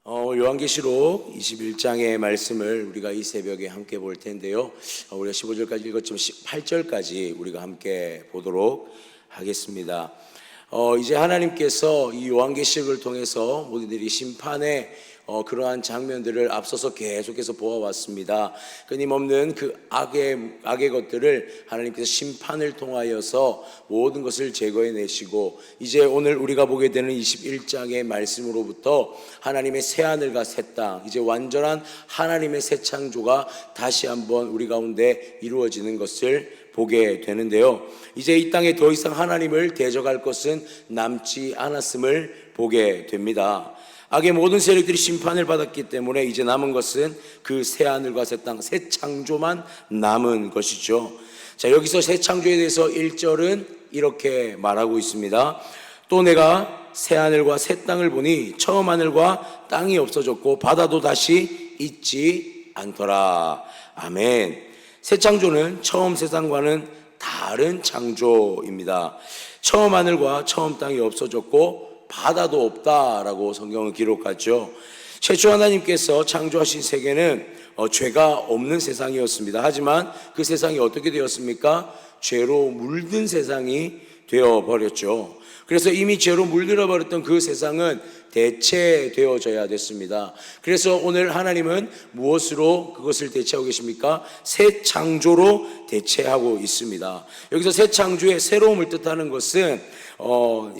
요한계시록 21장의 말씀을 우리가 이 새벽에 함께 볼 텐데요. 우리가 15절까지 읽었지만 18절까지 우리가 함께 보도록 하겠습니다. 이제 하나님께서 이 요한계시록을 통해서 모두들이 심판의 그러한 장면들을 앞서서 계속해서 보아왔습니다. 끊임없는 그 악의 것들을 하나님께서 심판을 통하여서 모든 것을 제거해내시고, 이제 오늘 우리가 보게 되는 21장의 말씀으로부터 하나님의 새하늘과 새 땅, 이제 완전한 하나님의 새 창조가 다시 한번 우리 가운데 이루어지는 것을 보게 되는데요. 이제 이 땅에 더 이상 하나님을 대적할 것은 남지 않았음을 보게 됩니다. 악의 모든 세력들이 심판을 받았기 때문에 이제 남은 것은 그 새하늘과 새 땅, 새 창조만 남은 것이죠. 자, 여기서 새 창조에 대해서 1절은 이렇게 말하고 있습니다. 또 내가 새하늘과 새 땅을 보니 처음 하늘과 땅이 없어졌고 바다도 다시 있지 않더라. 아멘. 새 창조는 처음 세상과는 다른 창조입니다. 처음 하늘과 처음 땅이 없어졌고 바다도 없다라고 성경은 기록하죠. 최초 하나님께서 창조하신 세계는 죄가 없는 세상이었습니다. 하지만 그 세상이 어떻게 되었습니까? 죄로 물든 세상이 되어버렸죠. 그래서 이미 죄로 물들어 버렸던 그 세상은 대체되어져야 됐습니다. 그래서 오늘 하나님은 무엇으로 그것을 대체하고 계십니까? 새 창조로 대체하고 있습니다. 여기서 새 창조의 새로움을 뜻하는 것은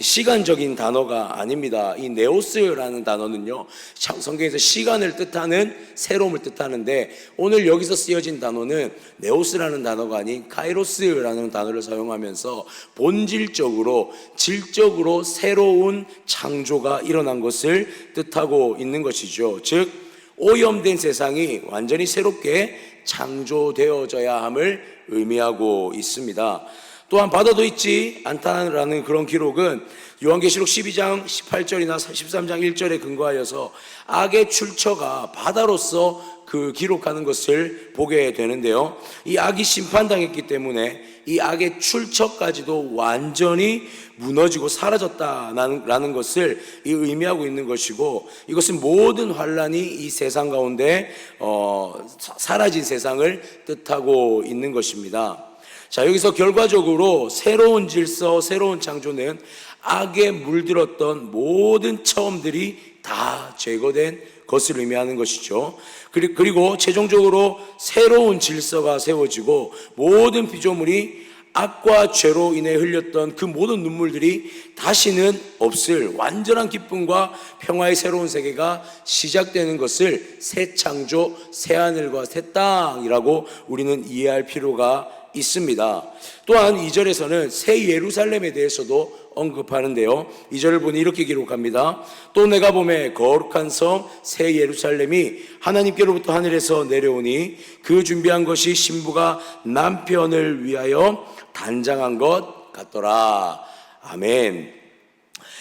시간적인 단어가 아닙니다. 이 네오스라는 단어는요, 성경에서 시간을 뜻하는 새로움을 뜻하는데, 오늘 여기서 쓰여진 단어는 네오스라는 단어가 아닌 카이로스라는 단어를 사용하면서 본질적으로, 질적으로 새로운 창조가 일어난 것을 뜻하고 있는 것이죠. 즉, 오염된 세상이 완전히 새롭게 창조되어져야 함을 의미하고 있습니다. 또한 바다도 있지 않다라는 그런 기록은 요한계시록 12장 18절이나 13장 1절에 근거하여서 악의 출처가 바다로서 그 기록하는 것을 보게 되는데요. 이 악이 심판당했기 때문에 이 악의 출처까지도 완전히 무너지고 사라졌다라는 것을 의미하고 있는 것이고, 이것은 모든 환란이 이 세상 가운데 사라진 세상을 뜻하고 있는 것입니다. 자, 여기서 결과적으로 새로운 질서, 새로운 창조는 악에 물들었던 모든 처음들이 다 제거된 것을 의미하는 것이죠. 그리고 최종적으로 새로운 질서가 세워지고 모든 피조물이 악과 죄로 인해 흘렸던 그 모든 눈물들이 다시는 없을 완전한 기쁨과 평화의 새로운 세계가 시작되는 것을 새 창조, 새 하늘과 새 땅이라고 우리는 이해할 필요가 있습니다. 또한 2절에서는 새 예루살렘에 대해서도 언급하는데요. 2절을 보니 이렇게 기록합니다. 또 내가 보매 거룩한 성 새 예루살렘이 하나님께로부터 하늘에서 내려오니 그 준비한 것이 신부가 남편을 위하여 단장한 것 같더라. 아멘.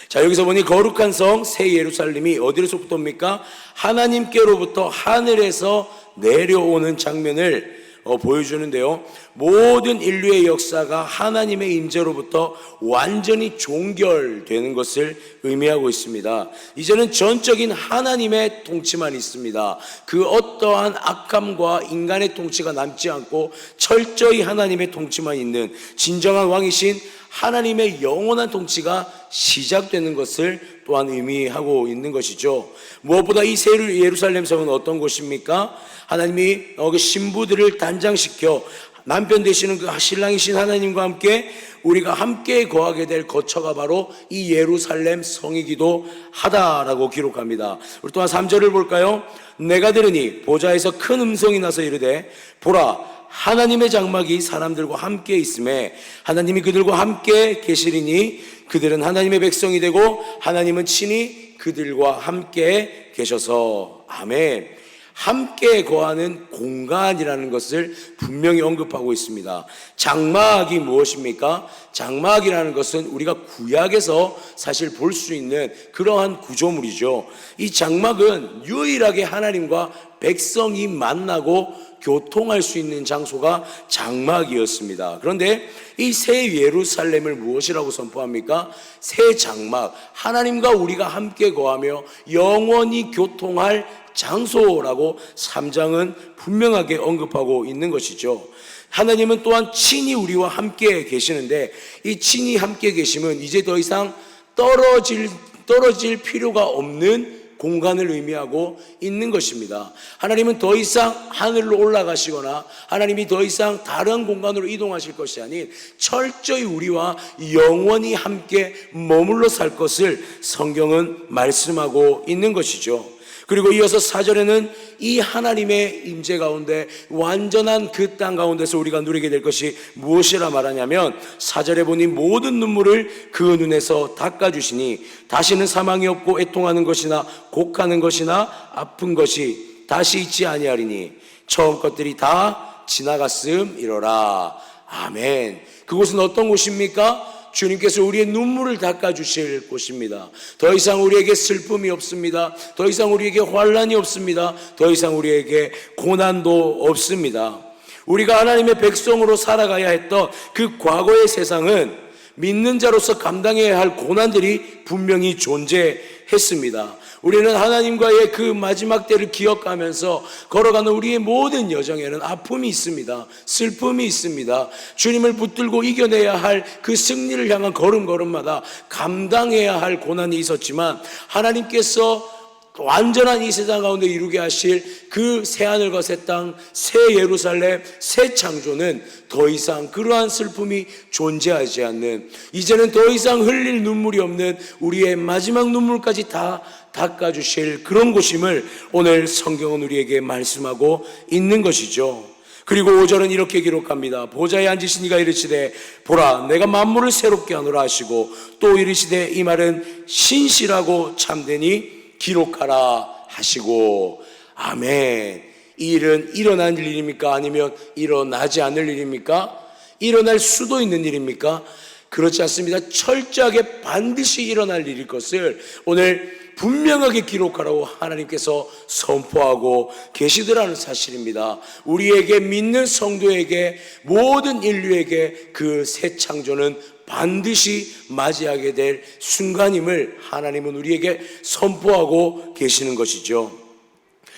자, 여기서 보니 거룩한 성 새 예루살렘이 어디로부터입니까? 하나님께로부터 하늘에서 내려오는 장면을 보여주는데요. 모든 인류의 역사가 하나님의 임재로부터 완전히 종결되는 것을 의미하고 있습니다. 이제는 전적인 하나님의 통치만 있습니다. 그 어떠한 악함과 인간의 통치가 남지 않고 철저히 하나님의 통치만 있는 진정한 왕이신 하나님의 영원한 통치가 시작되는 것을 또한 의미하고 있는 것이죠. 무엇보다 이 새 예루살렘 성은 어떤 곳입니까? 하나님이 그 신부들을 단장시켜 남편 되시는 그 신랑이신 하나님과 함께 우리가 함께 거하게 될 거처가 바로 이 예루살렘 성이기도 하다라고 기록합니다. 우리 또한 3절을 볼까요? 내가 들으니 보좌에서 큰 음성이 나서 이르되 보라, 하나님의 장막이 사람들과 함께 있음에 하나님이 그들과 함께 계시리니 그들은 하나님의 백성이 되고 하나님은 친히 그들과 함께 계셔서. 아멘. 함께 거하는 공간이라는 것을 분명히 언급하고 있습니다. 장막이 무엇입니까? 장막이라는 것은 우리가 구약에서 사실 볼 수 있는 그러한 구조물이죠. 이 장막은 유일하게 하나님과 백성이 만나고 교통할 수 있는 장소가 장막이었습니다. 그런데 이 새 예루살렘을 무엇이라고 선포합니까? 새 장막, 하나님과 우리가 함께 거하며 영원히 교통할 장소라고 3장은 분명하게 언급하고 있는 것이죠. 하나님은 또한 친히 우리와 함께 계시는데, 이 친히 함께 계심은 이제 더 이상 떨어질 필요가 없는 공간을 의미하고 있는 것입니다. 하나님은 더 이상 하늘로 올라가시거나 하나님이 더 이상 다른 공간으로 이동하실 것이 아닌 철저히 우리와 영원히 함께 머물러 살 것을 성경은 말씀하고 있는 것이죠. 그리고 이어서 4절에는 이 하나님의 임재 가운데 완전한 그 땅 가운데서 우리가 누리게 될 것이 무엇이라 말하냐면, 4절에 보니 모든 눈물을 그 눈에서 닦아주시니 다시는 사망이 없고 애통하는 것이나 곡하는 것이나 아픈 것이 다시 있지 아니하리니 처음 것들이 다 지나갔음이로라. 아멘. 그곳은 어떤 곳입니까? 주님께서 우리의 눈물을 닦아주실 곳입니다. 더 이상 우리에게 슬픔이 없습니다. 더 이상 우리에게 환난이 없습니다. 더 이상 우리에게 고난도 없습니다. 우리가 하나님의 백성으로 살아가야 했던 그 과거의 세상은 믿는 자로서 감당해야 할 고난들이 분명히 존재했습니다. 우리는 하나님과의 그 마지막 때를 기억하면서 걸어가는 우리의 모든 여정에는 아픔이 있습니다. 슬픔이 있습니다. 주님을 붙들고 이겨내야 할 그 승리를 향한 걸음걸음마다 감당해야 할 고난이 있었지만, 하나님께서 완전한 이 세상 가운데 이루게 하실 그 새하늘과 새 땅, 새 예루살렘, 새 창조는 더 이상 그러한 슬픔이 존재하지 않는, 이제는 더 이상 흘릴 눈물이 없는 우리의 마지막 눈물까지 다 닦아주실 그런 곳임을 오늘 성경은 우리에게 말씀하고 있는 것이죠. 그리고 5절은 이렇게 기록합니다. 보좌에 앉으신 이가 이르시되 보라 내가 만물을 새롭게 하노라 하시고, 또 이르시되 이 말은 신실하고 참되니 기록하라 하시고. 아멘. 이 일은 일어날 일입니까? 아니면 일어나지 않을 일입니까? 일어날 수도 있는 일입니까? 그렇지 않습니다. 철저하게 반드시 일어날 일일 것을 오늘 분명하게 기록하라고 하나님께서 선포하고 계시더라는 사실입니다. 우리에게, 믿는 성도에게, 모든 인류에게 그 새 창조는 반드시 맞이하게 될 순간임을 하나님은 우리에게 선포하고 계시는 것이죠.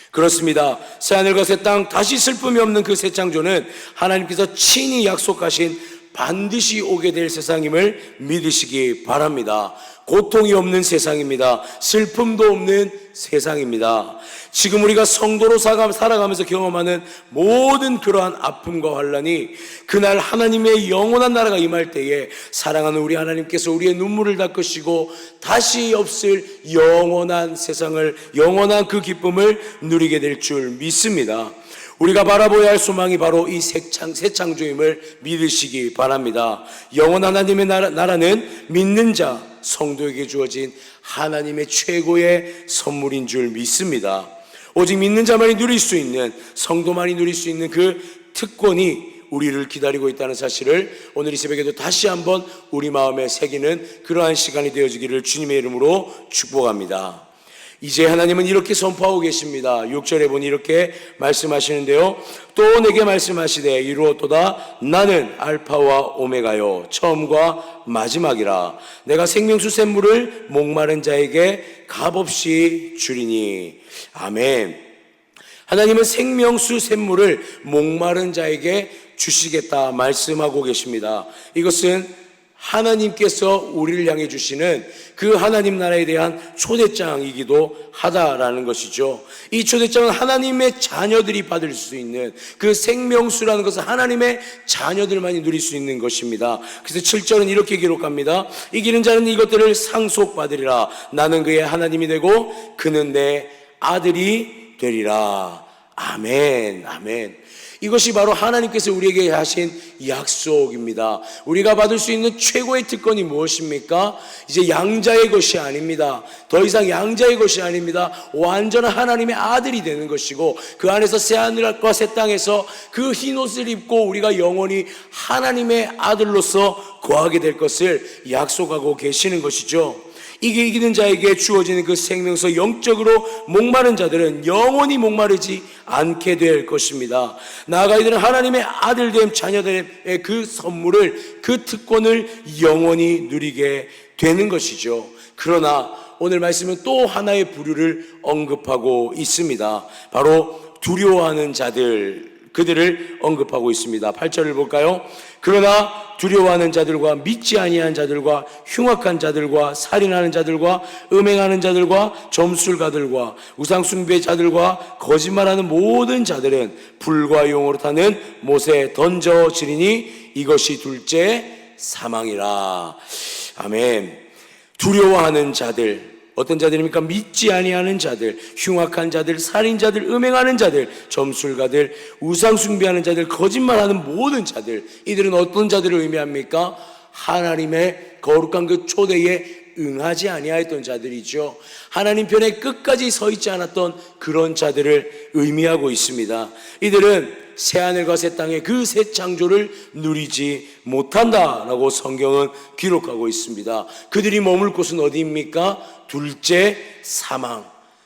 그렇습니다. 새하늘과 새 땅, 다시 슬픔이 없는 그 새 창조는 하나님께서 친히 약속하신 반드시 오게 될 세상임을 믿으시기 바랍니다. 고통이 없는 세상입니다. 슬픔도 없는 세상입니다. 지금 우리가 성도로 살아가면서 경험하는 모든 그러한 아픔과 환난이 그날 하나님의 영원한 나라가 임할 때에 사랑하는 우리 하나님께서 우리의 눈물을 닦으시고 다시 없을 영원한 세상을, 영원한 그 기쁨을 누리게 될 줄 믿습니다. 우리가 바라보아야 할 소망이 바로 이 새 창조임을 믿으시기 바랍니다. 영원한 하나님의 나라는 믿는 자, 성도에게 주어진 하나님의 최고의 선물인 줄 믿습니다. 오직 믿는 자만이 누릴 수 있는, 성도만이 누릴 수 있는 그 특권이 우리를 기다리고 있다는 사실을 오늘 이 새벽에도 다시 한번 우리 마음에 새기는 그러한 시간이 되어지기를 주님의 이름으로 축복합니다. 이제 하나님은 이렇게 선포하고 계십니다. 6절에 보니 이렇게 말씀하시는데요. 또 내게 말씀하시되 이루었도다. 나는 알파와 오메가요 처음과 마지막이라. 내가 생명수 샘물을 목마른 자에게 값없이 주리니. 아멘. 하나님은 생명수 샘물을 목마른 자에게 주시겠다 말씀하고 계십니다. 이것은 하나님께서 우리를 향해 주시는 그 하나님 나라에 대한 초대장이기도 하다라는 것이죠. 이 초대장은 하나님의 자녀들이 받을 수 있는 그 생명수라는 것은 하나님의 자녀들만이 누릴 수 있는 것입니다. 그래서 7절은 이렇게 기록합니다. 이기는 자는 이것들을 상속받으리라. 나는 그의 하나님이 되고 그는 내 아들이 되리라. 아멘. 아멘. 이것이 바로 하나님께서 우리에게 하신 약속입니다. 우리가 받을 수 있는 최고의 특권이 무엇입니까? 이제 양자의 것이 아닙니다. 더 이상 양자의 것이 아닙니다. 완전한 하나님의 아들이 되는 것이고, 그 안에서 새하늘과 새 땅에서 그 흰옷을 입고 우리가 영원히 하나님의 아들로서 거하게 될 것을 약속하고 계시는 것이죠. 이게 이기는 자에게 주어지는 그 생명서, 영적으로 목마른 자들은 영원히 목마르지 않게 될 것입니다. 나아가 이들은 하나님의 아들됨, 자녀됨의 그 선물을, 그 특권을 영원히 누리게 되는 것이죠. 그러나 오늘 말씀은 또 하나의 부류를 언급하고 있습니다. 바로 두려워하는 자들, 그들을 언급하고 있습니다. 8절을 볼까요? 그러나 두려워하는 자들과 믿지 아니한 자들과 흉악한 자들과 살인하는 자들과 음행하는 자들과 점술가들과 우상숭배 자들과 거짓말하는 모든 자들은 불과 용으로 타는 못에 던져지리니 이것이 둘째 사망이라. 아멘. 두려워하는 자들, 어떤 자들입니까? 믿지 아니하는 자들, 흉악한 자들, 살인자들, 음행하는 자들, 점술가들, 우상숭배하는 자들, 거짓말하는 모든 자들. 이들은 어떤 자들을 의미합니까? 하나님의 거룩한 그 초대에 응하지 아니하였던 자들이죠. 하나님 편에 끝까지 서 있지 않았던 그런 자들을 의미하고 있습니다. 이들은 새하늘과 새 땅의 그 새 창조를 누리지 못한다라고 성경은 기록하고 있습니다. 그들이 머물 곳은 어디입니까? 둘째 사망.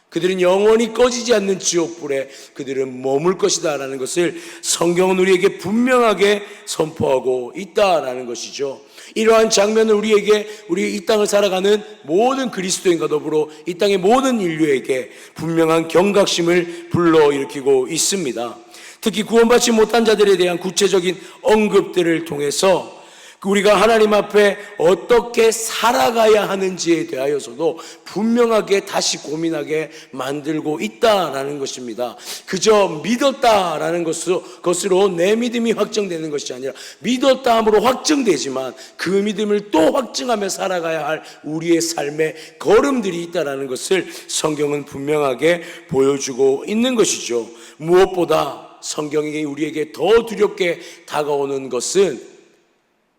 그들은 영원히 꺼지지 않는 지옥불에 그들은 머물 것이다 라는 것을 성경은 우리에게 분명하게 선포하고 있다라는 것이죠. 이러한 장면을 우리 이 땅을 살아가는 모든 그리스도인과 더불어 이 땅의 모든 인류에게 분명한 경각심을 불러일으키고 있습니다. 특히 구원받지 못한 자들에 대한 구체적인 언급들을 통해서 우리가 하나님 앞에 어떻게 살아가야 하는지에 대하여서도 분명하게 다시 고민하게 만들고 있다라는 것입니다. 그저 믿었다라는 것으로 내 믿음이 확정되는 것이 아니라 믿었다 함으로 확정되지만 그 믿음을 또 확증하며 살아가야 할 우리의 삶의 걸음들이 있다라는 것을 성경은 분명하게 보여주고 있는 것이죠. 무엇보다 성경이 우리에게 더 두렵게 다가오는 것은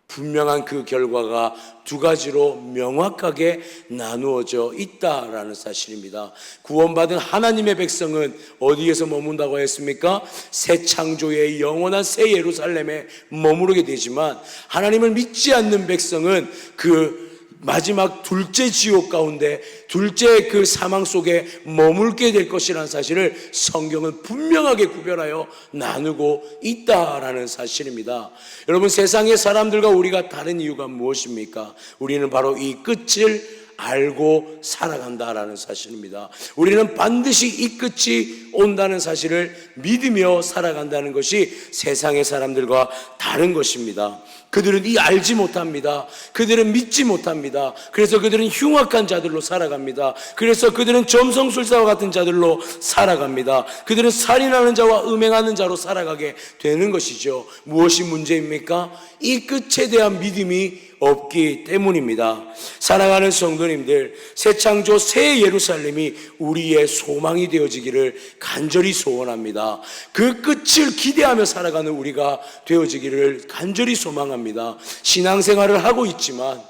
분명한 그 결과가 두 가지로 명확하게 나누어져 있다라는 사실입니다. 구원받은 하나님의 백성은 어디에서 머문다고 했습니까? 새 창조의 영원한 새 예루살렘에 머무르게 되지만 하나님을 믿지 않는 백성은 그 마지막 둘째 지옥 가운데 둘째 그 사망 속에 머물게 될 것이라는 사실을 성경은 분명하게 구별하여 나누고 있다라는 사실입니다. 여러분, 세상의 사람들과 우리가 다른 이유가 무엇입니까? 우리는 바로 이 끝을 알고 살아간다라는 사실입니다. 우리는 반드시 이 끝이 온다는 사실을 믿으며 살아간다는 것이 세상의 사람들과 다른 것입니다. 그들은 이 알지 못합니다. 그들은 믿지 못합니다. 그래서 그들은 흉악한 자들로 살아갑니다. 그래서 그들은 점성술사와 같은 자들로 살아갑니다. 그들은 살인하는 자와 음행하는 자로 살아가게 되는 것이죠. 무엇이 문제입니까? 이 끝에 대한 믿음이 없기 때문입니다. 사랑하는 성도님들, 새 창조 새 예루살렘이 우리의 소망이 되어지기를 간절히 소원합니다. 그 끝을 기대하며 살아가는 우리가 되어지기를 간절히 소망합니다. 신앙생활을 하고 있지만,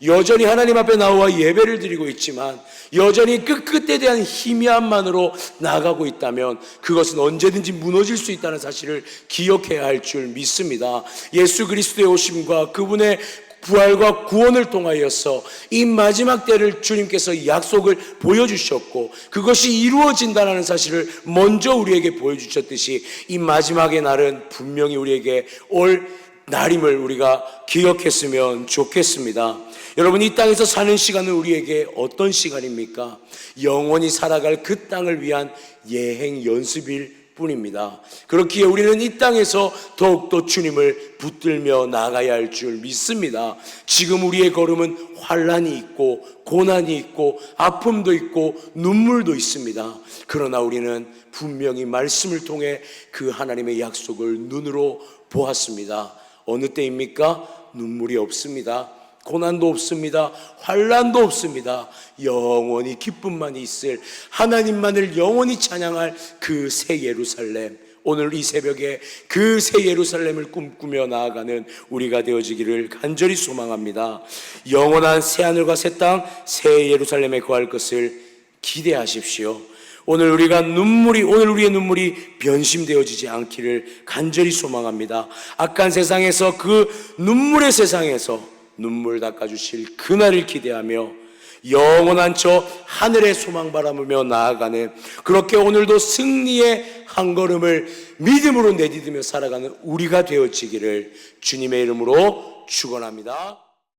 여전히 하나님 앞에 나와 예배를 드리고 있지만, 여전히 그 끝에 대한 희미함만으로 나아가고 있다면 그것은 언제든지 무너질 수 있다는 사실을 기억해야 할 줄 믿습니다. 예수 그리스도의 오심과 그분의 부활과 구원을 통하여서 이 마지막 때를 주님께서 약속을 보여주셨고 그것이 이루어진다는 사실을 먼저 우리에게 보여주셨듯이 이 마지막의 날은 분명히 우리에게 올 날임을 우리가 기억했으면 좋겠습니다. 여러분, 이 땅에서 사는 시간은 우리에게 어떤 시간입니까? 영원히 살아갈 그 땅을 위한 예행 연습일 뿐입니다. 그렇기에 우리는 이 땅에서 더욱더 주님을 붙들며 나가야 할 줄 믿습니다. 지금 우리의 걸음은 환난이 있고 고난이 있고 아픔도 있고 눈물도 있습니다. 그러나 우리는 분명히 말씀을 통해 그 하나님의 약속을 눈으로 보았습니다. 어느 때입니까? 눈물이 없습니다. 고난도 없습니다. 환난도 없습니다. 영원히 기쁨만이 있을, 하나님만을 영원히 찬양할 그 새 예루살렘, 오늘 이 새벽에 그 새 예루살렘을 꿈꾸며 나아가는 우리가 되어지기를 간절히 소망합니다. 영원한 새 하늘과 새 땅, 새 예루살렘에 거할 것을 기대하십시오. 오늘 우리의 눈물이 변심되어지지 않기를 간절히 소망합니다. 악한 세상에서, 그 눈물의 세상에서 눈물 닦아주실 그날을 기대하며 영원한 저 하늘의 소망 바라보며 나아가는, 그렇게 오늘도 승리의 한 걸음을 믿음으로 내디디며 살아가는 우리가 되어지기를 주님의 이름으로 축원합니다.